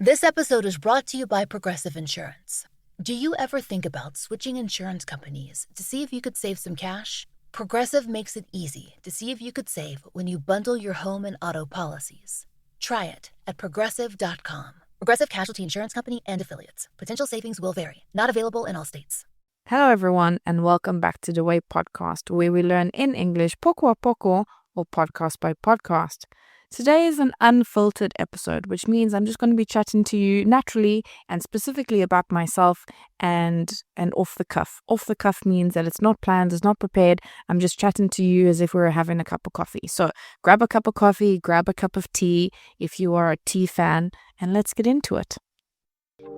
This episode is brought to you by Progressive Insurance. Do you ever think about switching insurance companies to see if you could save some cash? Progressive makes it easy to see if you could save when you bundle your home and auto policies. Try it at progressive.com. Progressive Casualty Insurance Company and Affiliates. Potential savings will vary. Not available in all states. Hello, everyone, and welcome back to the Way podcast, where we learn in English poco a poco or podcast by podcast. Today is an unfiltered episode, which means I'm just going to be chatting to you naturally and specifically about myself and off the cuff. Off the cuff means that it's not planned, it's not prepared. I'm just chatting to you as if we were having a cup of coffee. So grab a cup of coffee, grab a cup of tea if you are a tea fan, and let's get into it.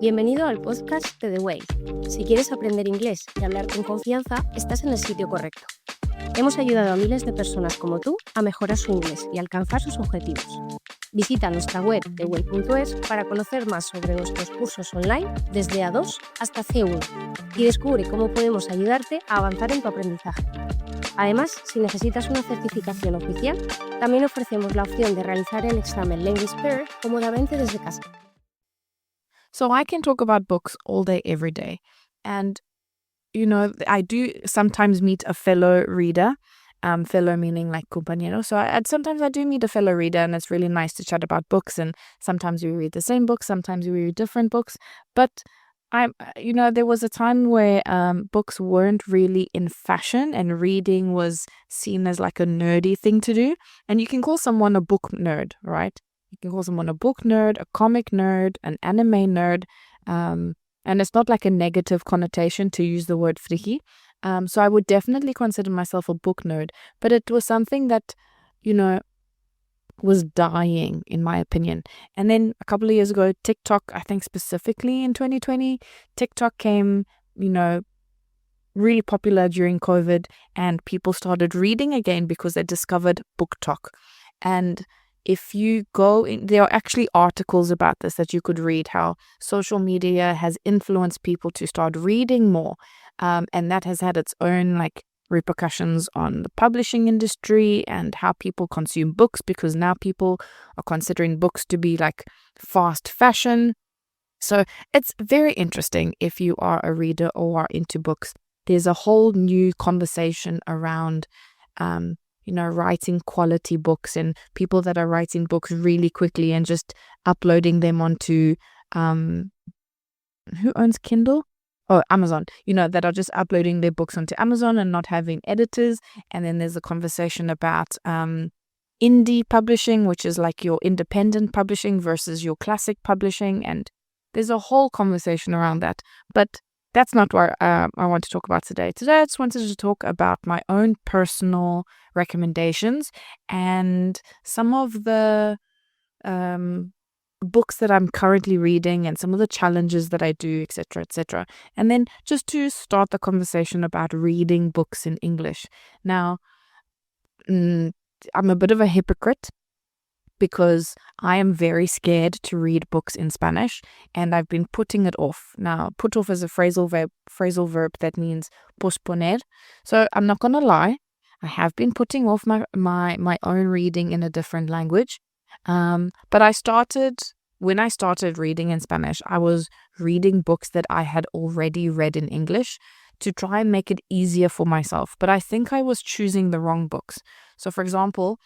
Bienvenido al podcast de The Way. Si quieres aprender inglés y hablar con confianza, estás en el sitio correcto. Hemos ayudado a miles de personas como tú a mejorar su inglés y alcanzar sus objetivos. Visita nuestra web theway.es para conocer más sobre nuestros cursos online desde A2 hasta C1 y descubre cómo podemos ayudarte a avanzar en tu aprendizaje. Además, si necesitas una certificación oficial, también ofrecemos la opción de realizar el examen Language Pair cómodamente desde casa. So I can talk about books all day, every day. And, you know, I do sometimes meet a fellow reader, fellow meaning like compañero. So sometimes I do meet a fellow reader, and it's really nice to chat about books. And sometimes we read the same books, sometimes we read different books. But there was a time where books weren't really in fashion and reading was seen as like a nerdy thing to do. And you can call someone a book nerd, right? You can call someone a book nerd, a comic nerd, an anime nerd. And it's not like a negative connotation to use the word friki. So I would definitely consider myself a book nerd. But it was something that, was dying, in my opinion. And then a couple of years ago, TikTok, I think specifically in 2020, TikTok came, really popular during COVID. And people started reading again because they discovered BookTok. And if you go in, there are actually articles about this that you could read, how social media has influenced people to start reading more. And that has had its own repercussions on the publishing industry and how people consume books, because now people are considering books to be like fast fashion. So it's very interesting if you are a reader or are into books. There's a whole new conversation around writing quality books and people that are writing books really quickly and just uploading them onto, who owns Kindle? Oh, Amazon, that are just uploading their books onto Amazon and not having editors. And then there's a conversation about indie publishing, which is like your independent publishing versus your classic publishing. And there's a whole conversation around that. But that's not what I want to talk about today. Today, I just wanted to talk about my own personal recommendations and some of the books that I'm currently reading and some of the challenges that I do, etc., etc. And then just to start the conversation about reading books in English. Now, I'm a bit of a hypocrite, because I am very scared to read books in Spanish, and I've been putting it off. Now, put off is a phrasal verb that means posponer. So I'm not going to lie, I have been putting off my own reading in a different language. But when I started reading in Spanish, I was reading books that I had already read in English to try and make it easier for myself. But I think I was choosing the wrong books. So, for example,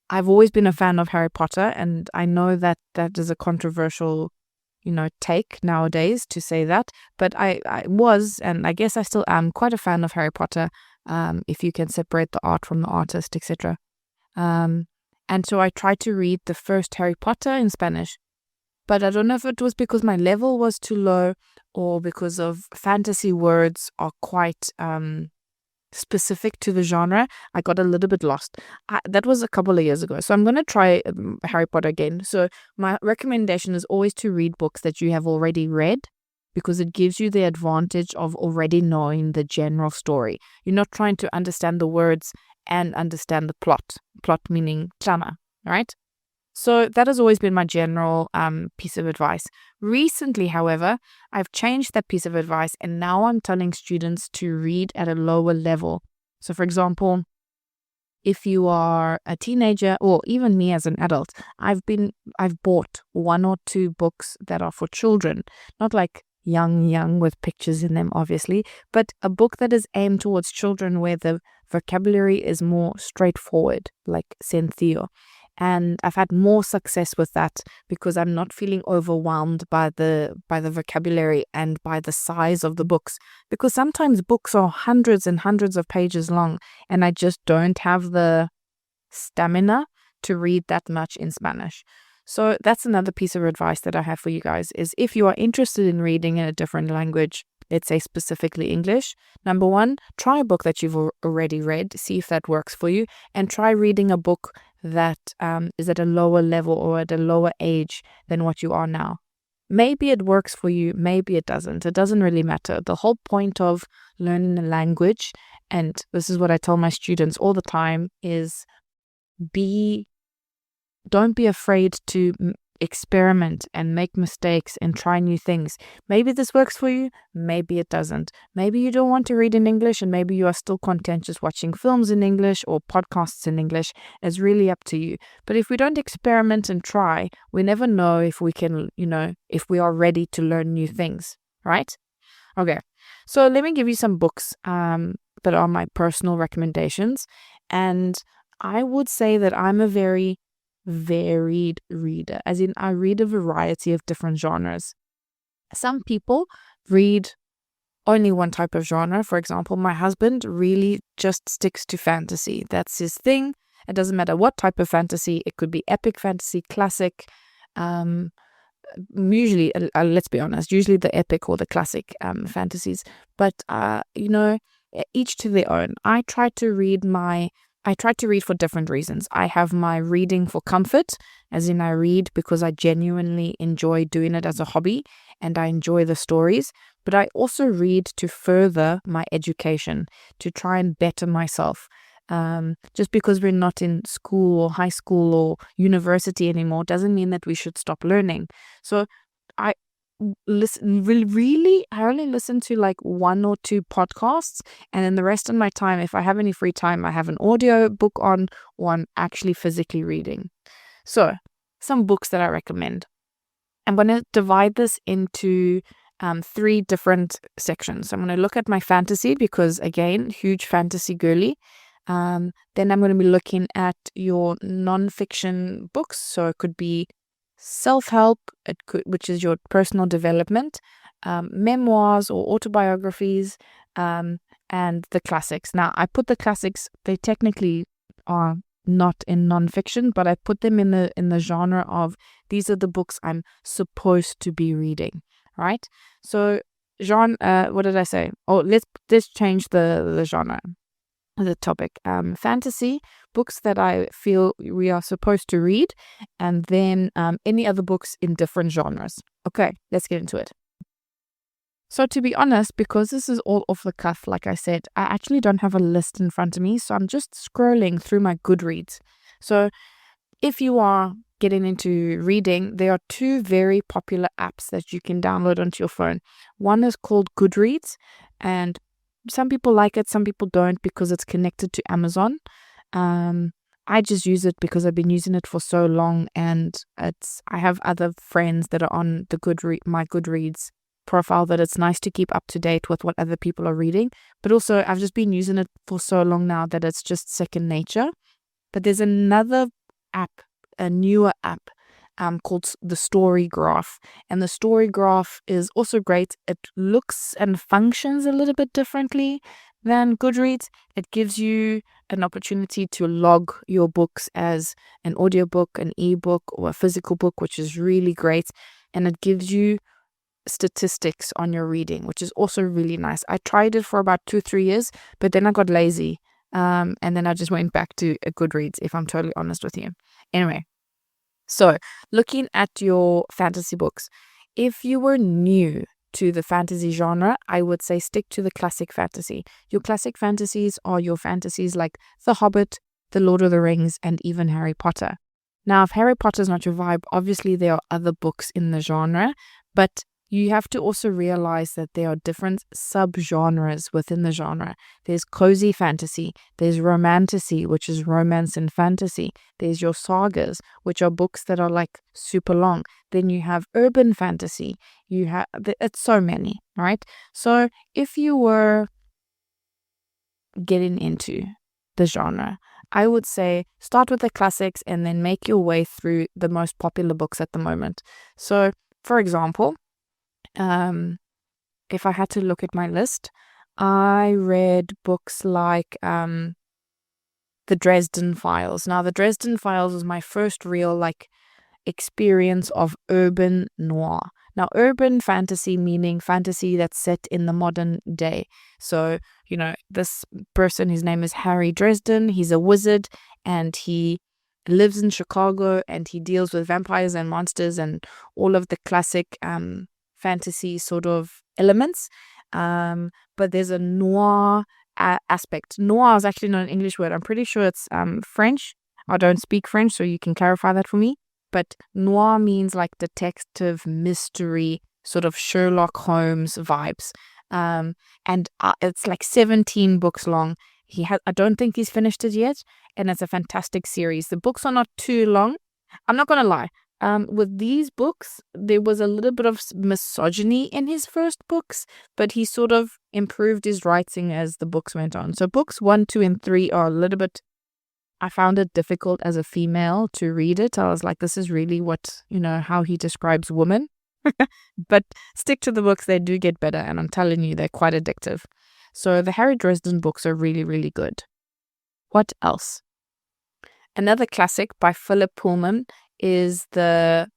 I've always been a fan of Harry Potter, and I know that is a controversial, take nowadays to say that. But I was, and I guess I still am, quite a fan of Harry Potter, if you can separate the art from the artist, etc. And so I tried to read the first Harry Potter in Spanish. But I don't know if it was because my level was too low or because of fantasy words are quite specific to the genre. I got a little bit lost. That was a couple of years ago. So I'm going to try Harry Potter again. So my recommendation is always to read books that you have already read, because it gives you the advantage of already knowing the general story. You're not trying to understand the words and understand the plot. Plot meaning trama, right? So that has always been my general piece of advice. Recently, however, I've changed that piece of advice, and now I'm telling students to read at a lower level. So, for example, if you are a teenager, or even me as an adult, I've bought 1 or 2 books that are for children, not like young with pictures in them, obviously, but a book that is aimed towards children where the vocabulary is more straightforward, like sencillo. And I've had more success with that because I'm not feeling overwhelmed by the vocabulary and by the size of the books. Because sometimes books are hundreds and hundreds of pages long, and I just don't have the stamina to read that much in Spanish. So that's another piece of advice that I have for you guys, is if you are interested in reading in a different language, let's say specifically English, number 1, try a book that you've already read, see if that works for you, and try reading a book that is at a lower level or at a lower age than what you are now. Maybe it works for you, maybe it doesn't. It doesn't really matter. The whole point of learning a language, and this is what I tell my students all the time, is don't be afraid to experiment and make mistakes and try new things. Maybe this works for you, maybe it doesn't. Maybe you don't want to read in English, and maybe you are still content just watching films in English or podcasts in English. It's really up to you. But if we don't experiment and try, we never know if we can, if we are ready to learn new things, right? Okay, so let me give you some books that are my personal recommendations. And I would say that I'm a very varied reader, as in I read a variety of different genres. Some people read only one type of genre. For example, my husband really just sticks to fantasy. That's his thing. It doesn't matter what type of fantasy. It could be epic fantasy, classic, usually, let's be honest, usually the epic or the classic fantasies. But each to their own. I try to read for different reasons. I have my reading for comfort, as in I read because I genuinely enjoy doing it as a hobby and I enjoy the stories. But I also read to further my education, to try and better myself. Just because we're not in school or high school or university anymore doesn't mean that we should stop learning. So I only listen to like 1 or 2 podcasts, and then the rest of my time, if I have any free time, I have an audio book on, or I'm actually physically reading. So some books that I recommend. I'm going to divide this into 3 different sections. I'm going to look at my fantasy because, again, huge fantasy girly. Then I'm going to be looking at your non-fiction books. So it could be self-help, which is your personal development, memoirs or autobiographies, and the classics. Now, I put the classics, they technically are not in non-fiction, but I put them in the genre of these are the books I'm supposed to be reading, right? So genre, what did I say? Oh, let's change the genre, the topic. Fantasy books that I feel we are supposed to read, and then any other books in different genres. Okay, let's get into it. So to be honest, because this is all off the cuff, like I said, I actually don't have a list in front of me, so I'm just scrolling through my Goodreads. So if you are getting into reading, there are 2 very popular apps that you can download onto your phone. One is called Goodreads, and some people like it, some people don't, because it's connected to Amazon. I just use it because I've been using it for so long, and I have other friends that are on my Goodreads profile that it's nice to keep up to date with what other people are reading. But also, I've just been using it for so long now that it's just second nature. But there's another app, a newer app, called the Story Graph. And the Story Graph is also great. It looks and functions a little bit differently than Goodreads. It gives you an opportunity to log your books as an audiobook, an ebook, or a physical book, which is really great. And it gives you statistics on your reading, which is also really nice. I tried it for about 2-3 years, but then I got lazy. And then I just went back to Goodreads, if I'm totally honest with you. Anyway, so looking at your fantasy books, if you were new to the fantasy genre, I would say stick to the classic fantasy. Your classic fantasies are your fantasies like The Hobbit, The Lord of the Rings, and even Harry Potter. Now, if Harry Potter is not your vibe, obviously there are other books in the genre, but you have to also realize that there are different subgenres within the genre. There's cozy fantasy, there's romantasy, which is romance and fantasy. There's your sagas, which are books that are like super long. Then you have urban fantasy. It's so many, right? So if you were getting into the genre, I would say start with the classics and then make your way through the most popular books at the moment. So, for example, if I had to look at my list, I read books like The Dresden Files. Now, The Dresden Files was my first real experience of urban noir. Now, urban fantasy meaning fantasy that's set in the modern day. So, this person, his name is Harry Dresden. He's a wizard and he lives in Chicago and he deals with vampires and monsters and all of the classic fantasy sort of elements. But there's a noir aspect. Noir is actually not an English word. I'm pretty sure it's French. I don't speak French, so you can clarify that for me. But noir means like detective mystery, sort of Sherlock Holmes vibes. And it's like 17 books long. I don't think he's finished it yet, and it's a fantastic series. The books are not too long. I'm not gonna lie. With these books, there was a little bit of misogyny in his first books, but he sort of improved his writing as the books went on. So books 1, 2, and 3 are a little bit, I found it difficult as a female to read it. I was like, this is really how he describes women. But stick to the books, they do get better, and I'm telling you, they're quite addictive. So the Harry Dresden books are really, really good. What else? Another classic by Philip Pullman is the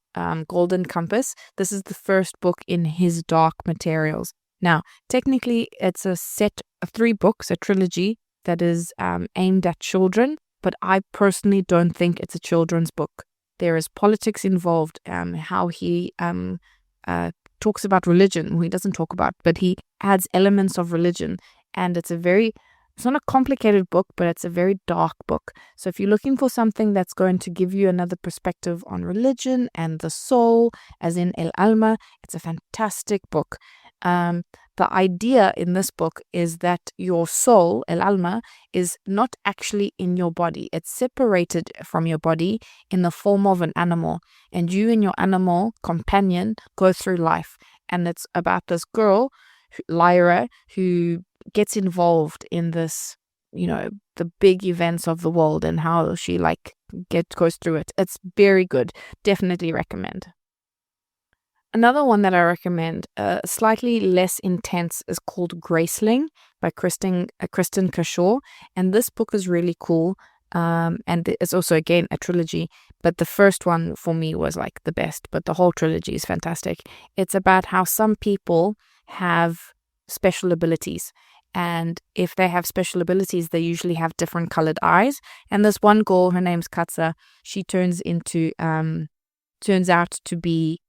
Golden Compass. This is the first book in his Dark Materials. Now, technically, it's a set of 3 books, a trilogy that is aimed at children, but I personally don't think it's a children's book. There is politics involved, how he talks about religion. Well, he doesn't talk about, but he adds elements of religion, and it's not a complicated book, but it's a very dark book. So if you're looking for something that's going to give you another perspective on religion and the soul, as in El Alma, it's a fantastic book. The idea in this book is that your soul, El Alma, is not actually in your body. It's separated from your body in the form of an animal. And you and your animal companion go through life. And it's about this girl, Lyra, who gets involved in this, the big events of the world and how she goes through it. It's very good. Definitely recommend. Another one that I recommend, slightly less intense, is called Graceling by Kristen Kershaw. And this book is really cool. And it's also, again, a trilogy. But the first one for me was like the best. But the whole trilogy is fantastic. It's about how some people have special abilities. And if they have special abilities, they usually have different colored eyes. And this one girl, her name's Katsa, she turns out to be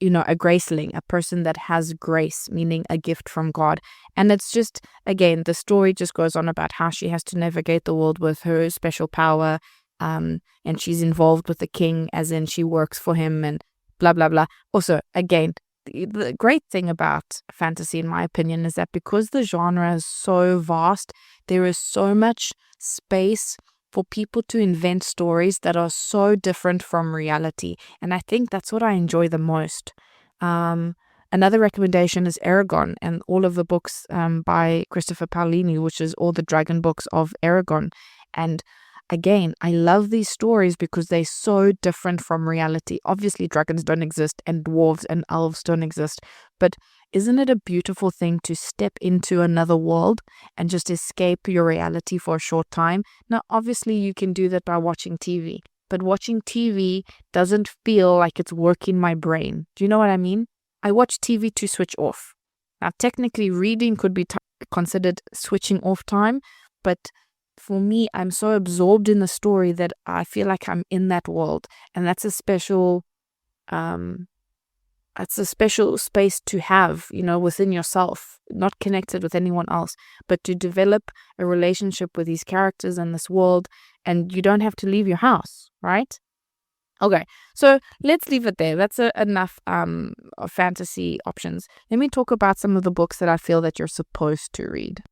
a graceling, a person that has grace, meaning a gift from God. And it's just, again, the story just goes on about how she has to navigate the world with her special power, and she's involved with the king, as in she works for him and blah, blah, blah. Also, again, the great thing about fantasy, in my opinion, is that because the genre is so vast, there is so much space for people to invent stories that are so different from reality. And I think that's what I enjoy the most. Another recommendation is Aragon and all of the books by Christopher Paolini, which is all the dragon books of Aragon. And again, I love these stories because they're so different from reality. Obviously, dragons don't exist and dwarves and elves don't exist. But isn't it a beautiful thing to step into another world and just escape your reality for a short time? Now, obviously, you can do that by watching TV. But watching TV doesn't feel like it's working my brain. Do you know what I mean? I watch TV to switch off. Now, technically, reading could be considered switching off time, but for me, I'm so absorbed in the story that I feel like I'm in that world, and that's a special space to have, within yourself, not connected with anyone else, but to develop a relationship with these characters and this world, and you don't have to leave your house, right? Okay, so let's leave it there. That's enough of fantasy options. Let me talk about some of the books that I feel that you're supposed to read.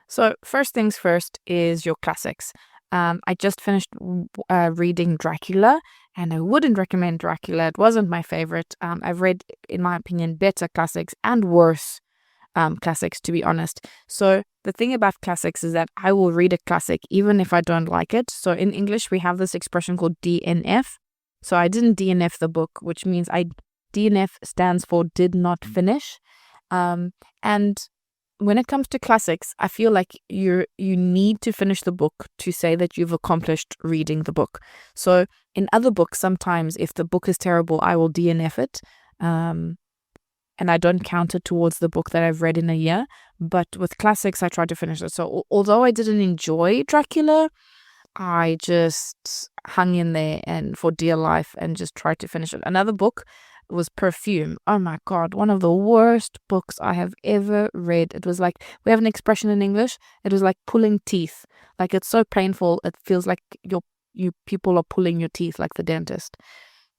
So first things first is your classics. I just finished reading Dracula, and I wouldn't recommend Dracula. It wasn't my favorite. I've read, in my opinion, better classics and worse classics, to be honest. So the thing about classics is that I will read a classic even if I don't like it. So in English, we have this expression called DNF. So I didn't DNF the book, which means DNF stands for did not finish. And when it comes to classics, I feel like you need to finish the book to say that you've accomplished reading the book. So in other books, sometimes if the book is terrible, I will DNF it. And I don't count it towards the book that I've read in a year. But with classics, I try to finish it. So although I didn't enjoy Dracula, I just hung in there and for dear life and just tried to finish it. Another book was Perfume. Oh my God, one of the worst books I have ever read. It was like, we have an expression in English, it was like pulling teeth. Like it's so painful, it feels like you people are pulling your teeth like the dentist.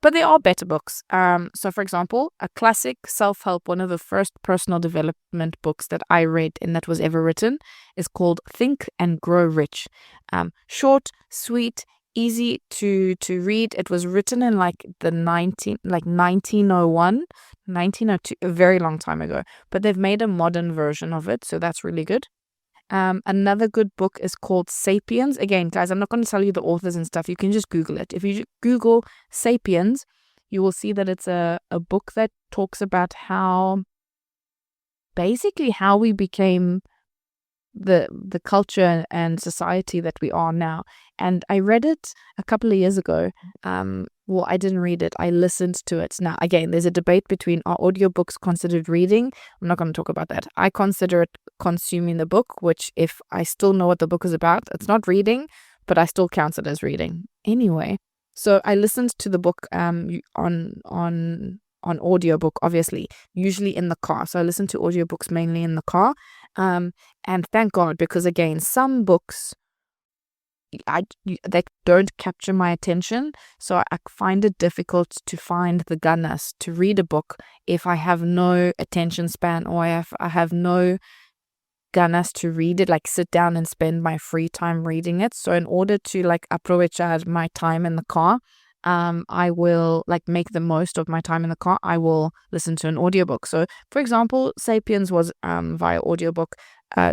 But there are better books. So for example, a classic self-help, one of the first personal development books that I read and that was ever written is called Think and Grow Rich. Short, sweet, easy to read. It was written in like 1901, 1902, a very long time ago. But they've made a modern version of it, so that's really good. Another good book is called Sapiens. Again, guys, I'm not going to tell you the authors and stuff. You can just Google it. If you Google Sapiens, you will see that it's a book that talks about how we became the culture and society that we are now. And I read it a couple of years ago. Well, I didn't read it. I listened to it. Now, again, there's a debate between are audiobooks considered reading? I'm not going to talk about that. I consider it consuming the book, which if I still know what the book is about, it's not reading, but I still count it as reading. Anyway, so I listened to the book on audiobook, obviously, usually in the car. So I listen to audiobooks mainly in the car. And thank God, because again, some books that don't capture my attention, so I find it difficult to find the gunness to read a book if I have no attention span or I have no ganas to read it, like sit down and spend my free time reading it. So in order to like aprovechar my time in the car, I will like make the most of my time in the car. I will listen to an audiobook. So for example, Sapiens was via audiobook.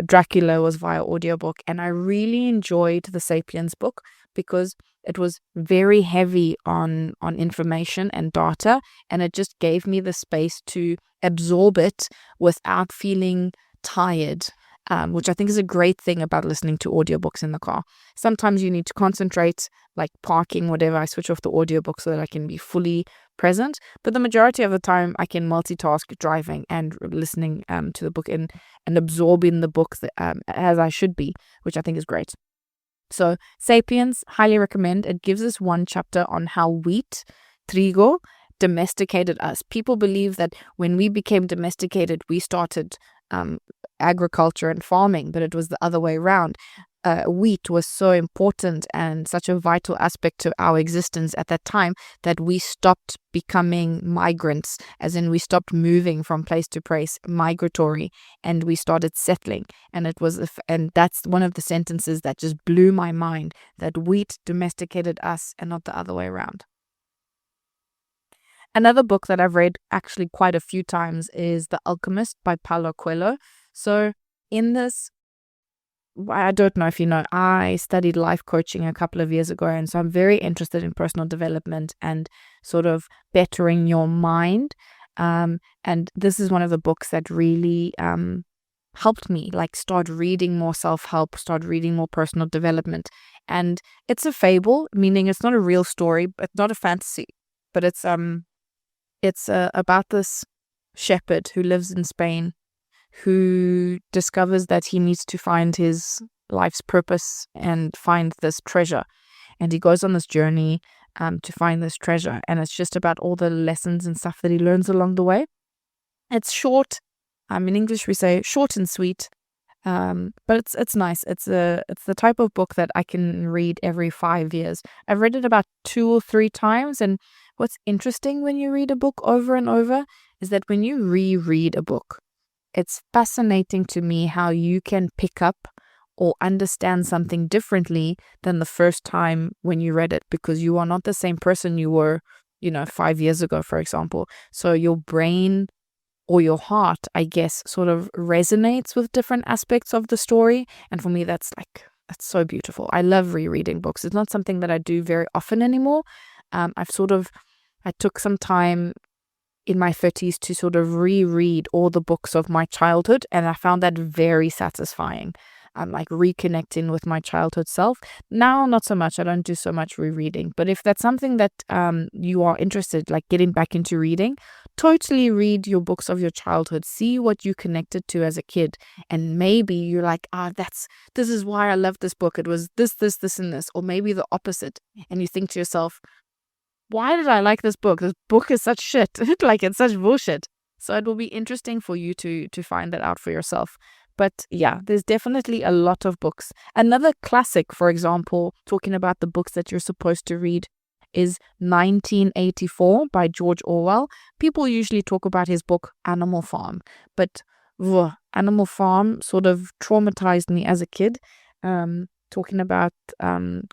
Dracula was via audiobook, and I really enjoyed the Sapiens book because it was very heavy on information and data, and it just gave me the space to absorb it without feeling tired. Which I think is a great thing about listening to audiobooks in the car. Sometimes you need to concentrate, like parking, whatever. I switch off the audiobook so that I can be fully present. But the majority of the time, I can multitask driving and listening to the book and absorbing the book as I should be, which I think is great. So Sapiens, highly recommend. It gives us one chapter on how wheat, trigo, domesticated us. People believe that when we became domesticated, we started agriculture and farming, but it was the other way around. Wheat was so important and such a vital aspect to our existence at that time that we stopped becoming migrants, as in we stopped moving from place to place, migratory, and we started settling. And and that's one of the sentences that just blew my mind, that wheat domesticated us and not the other way around. Another book that I've read actually quite a few times is The Alchemist by Paulo Coelho. So in this, I don't know if you know, I studied life coaching a couple of years ago, and so I'm very interested in personal development and sort of bettering your mind. And this is one of the books that really helped me, like start reading more self-help, start reading more personal development. And it's a fable, meaning it's not a real story, but not a fantasy, but it's about this shepherd who lives in Spain, who discovers that he needs to find his life's purpose and find this treasure. And he goes on this journey to find this treasure. And it's just about all the lessons and stuff that he learns along the way. It's short. In English, we say short and sweet. But it's nice. It's the type of book that I can read every 5 years. I've read it about 2 or 3 times, and what's interesting when you read a book over and over is that when you reread a book, it's fascinating to me how you can pick up or understand something differently than the first time when you read it, because you are not the same person you were, 5 years ago, for example. So your brain or your heart, I guess, sort of resonates with different aspects of the story. And for me, that's so beautiful. I love rereading books. It's not something that I do very often anymore. I took some time in my 30s to sort of reread all the books of my childhood, and I found that very satisfying. I'm like reconnecting with my childhood self. Now, not so much. I don't do so much rereading. But if that's something that you are interested, like getting back into reading, totally read your books of your childhood. See what you connected to as a kid. And maybe you're like, this is why I love this book. It was this, and this. Or maybe the opposite. And you think to yourself, why did I like this book? This book is such shit. Like, it's such bullshit. So it will be interesting for you to find that out for yourself. But yeah, there's definitely a lot of books. Another classic, for example, talking about the books that you're supposed to read, is 1984 by George Orwell. People usually talk about his book Animal Farm, but Animal Farm sort of traumatized me as a kid. Talking about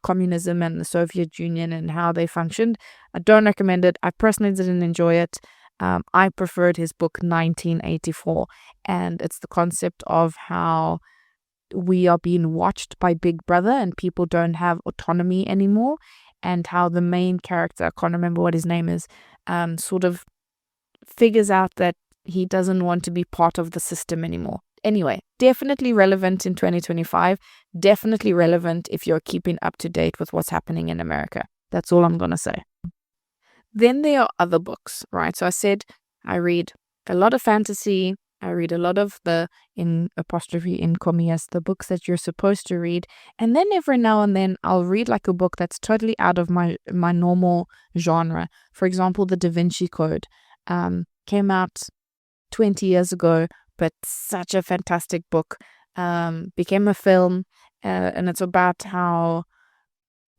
communism and the Soviet Union and how they functioned. I don't recommend it. I personally didn't enjoy it. I preferred his book 1984, and it's the concept of how we are being watched by Big Brother and people don't have autonomy anymore, and how the main character, I can't remember what his name is, sort of figures out that he doesn't want to be part of the system anymore. Anyway, definitely relevant in 2025, definitely relevant if you're keeping up to date with what's happening in America. That's all I'm going to say. Then there are other books, right? So I said I read a lot of fantasy. I read a lot of the, in comillas, the books that you're supposed to read. And then every now and then I'll read like a book that's totally out of my normal genre. For example, The Da Vinci Code came out 20 years ago, but such a fantastic book. Became a film, and it's about how,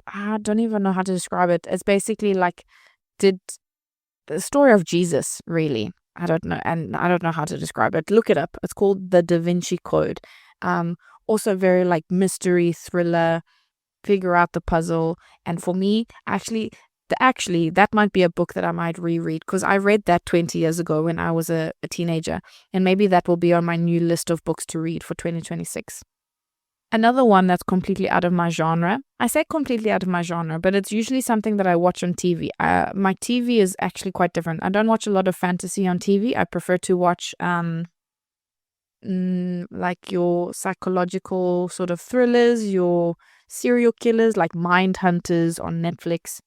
I don't even know how to describe it. It's basically like the story of Jesus, really. I don't know, and I don't know how to describe it. Look it up. It's called The Da Vinci Code. Also very like mystery thriller, figure out the puzzle. And for me, actually, that might be a book that I might reread, because I read that 20 years ago when I was a teenager, and maybe that will be on my new list of books to read for 2026. Another one that's completely out of my genre. I say completely out of my genre, but it's usually something that I watch on TV. My TV is actually quite different. I don't watch a lot of fantasy on TV. I prefer to watch like your psychological sort of thrillers, your serial killers, like Mind Hunters on Netflix,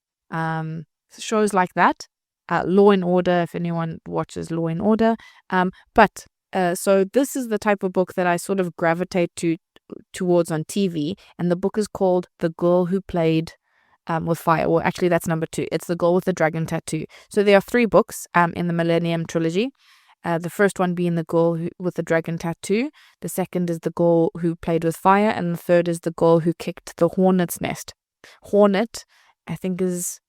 shows like that. Law and Order, if anyone watches Law and Order. So this is the type of book that I sort of gravitate towards on TV, and the book is called The Girl Who Played with Fire. Well, actually, that's number 2. It's The Girl with the Dragon Tattoo. So there are 3 books in the Millennium Trilogy. The first one being The Girl with the Dragon Tattoo. The second is The Girl Who Played with Fire. And the third is The Girl Who Kicked the Hornet's Nest. Hornet, I think, is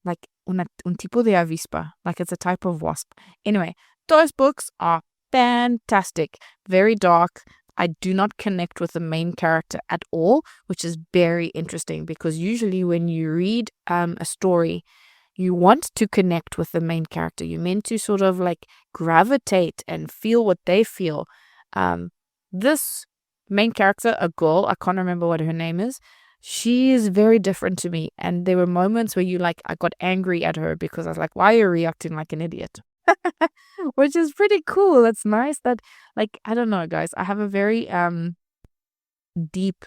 like un tipo de avispa. Like, it's a type of wasp. Anyway, those books are fantastic. Very dark. I do not connect with the main character at all, which is very interesting, because usually when you read a story, you want to connect with the main character. You're meant to sort of like gravitate and feel what they feel. This main character, a girl, I can't remember what her name is, she is very different to me. And there were moments where I got angry at her because I was like, why are you reacting like an idiot? Which is pretty cool. It's nice that, like, I don't know, guys, I have a very deep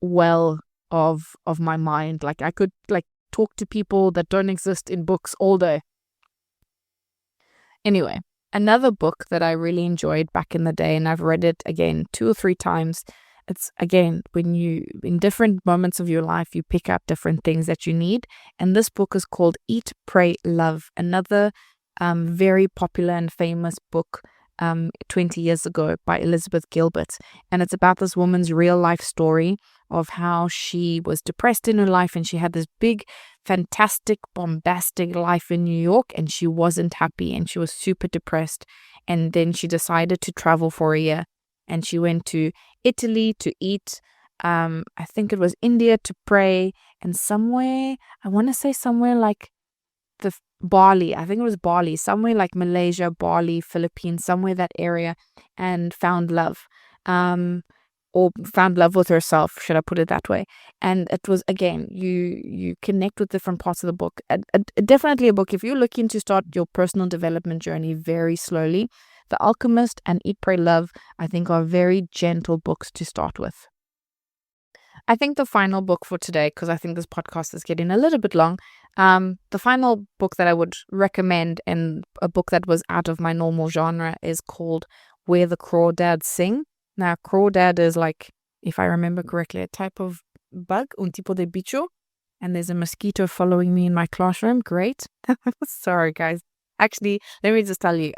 well of my mind. Like, I could like talk to people that don't exist in books all day. Anyway, another book that I really enjoyed back in the day, and I've read it again 2 or 3 times. It's, again, when you, in different moments of your life, you pick up different things that you need. And this book is called Eat, Pray, Love. Another very popular and famous book 20 years ago by Elizabeth Gilbert. And it's about this woman's real life story of how she was depressed in her life and she had this big, fantastic, bombastic life in New York and she wasn't happy and she was super depressed. And then she decided to travel for a year and she went to Italy to eat. I think it was India to pray, and somewhere, I want to say somewhere like Bali, I think it was Bali, somewhere like Malaysia, Bali, Philippines, somewhere that area, and found love. Or found love with herself, should I put it that way. And it was, again, you connect with different parts of the book. Definitely a book, if you're looking to start your personal development journey very slowly, The Alchemist and Eat, Pray, Love, I think are very gentle books to start with. I think the final book for today, because I think this podcast is getting a little bit long, the final book that I would recommend, and a book that was out of my normal genre, is called Where the Crawdads Sing. Now, crawdad is, like, if I remember correctly, a type of bug, un tipo de bicho, and there's a mosquito following me in my classroom. Great. Sorry, guys. Actually, let me just tell you,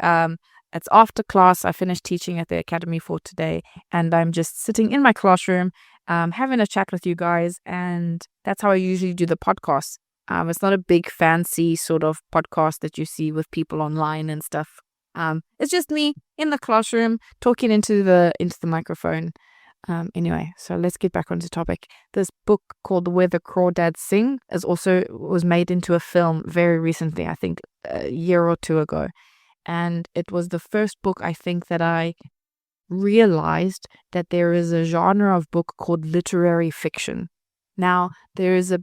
it's after class. I finished teaching at the academy for today, and I'm just sitting in my classroom, having a chat with you guys, and that's how I usually do the podcast. It's not a big fancy sort of podcast that you see with people online and stuff. It's just me in the classroom talking into the microphone. Anyway, so let's get back onto topic. This book called Where the Crawdads Sing was made into a film very recently, I think a year or two ago. And it was the first book, I think, that I realized that there is a genre of book called literary fiction. Now, there is a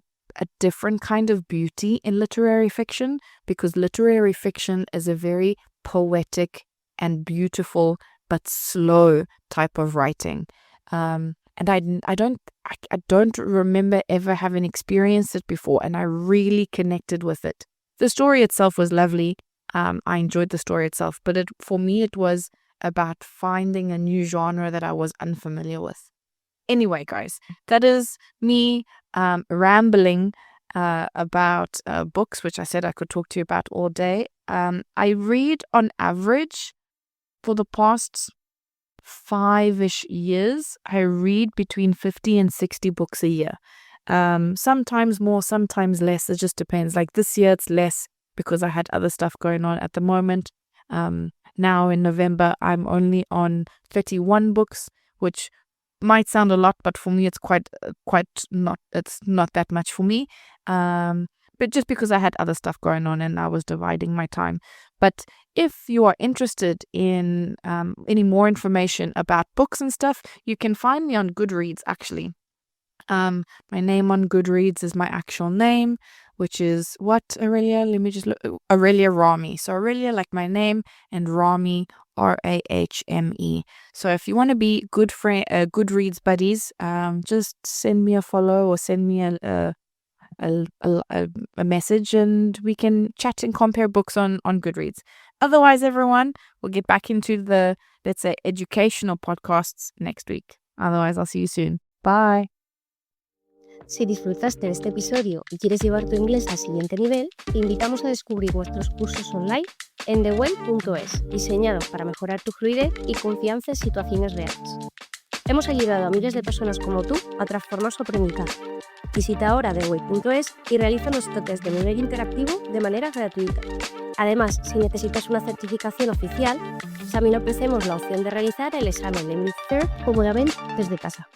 different kind of beauty in literary fiction, because literary fiction is a very poetic and beautiful but slow type of writing. And I don't remember ever having experienced it before, and I really connected with it. The story itself was lovely. I enjoyed the story itself, but for me it was about finding a new genre that I was unfamiliar with. Anyway, guys, that is me rambling about books, which I said I could talk to you about all day. I read on average for the past 5-ish years, I read between 50 and 60 books a year. Sometimes more, sometimes less. It just depends. Like this year, it's less because I had other stuff going on at the moment. Now in November, I'm only on 31 books, which might sound a lot, but for me, it's quite not. It's not that much for me. But just because I had other stuff going on and I was dividing my time. But if you are interested in any more information about books and stuff, you can find me on Goodreads, actually. My name on Goodreads is my actual name, which is what, Aurelia? Let me just look. Aurelia Rami. So Aurelia, like my name, and Rami, Rahme. So if you want to be Goodreads buddies, just send me a follow or send me a message, and we can chat and compare books on Goodreads. Otherwise, everyone, we'll get back into the, let's say, educational podcasts next week. Otherwise, I'll see you soon. Bye. Si disfrutaste de este episodio y quieres llevar tu inglés al siguiente nivel, te invitamos a descubrir nuestros cursos online en theway.es, diseñados para mejorar tu fluidez y confianza en situaciones reales. Hemos ayudado a miles de personas como tú a transformar su aprendizaje. Visita ahora theway.es y realiza nuestro test de nivel interactivo de manera gratuita. Además, si necesitas una certificación oficial, también ofrecemos la opción de realizar el examen de Unfiltered cómodamente desde casa.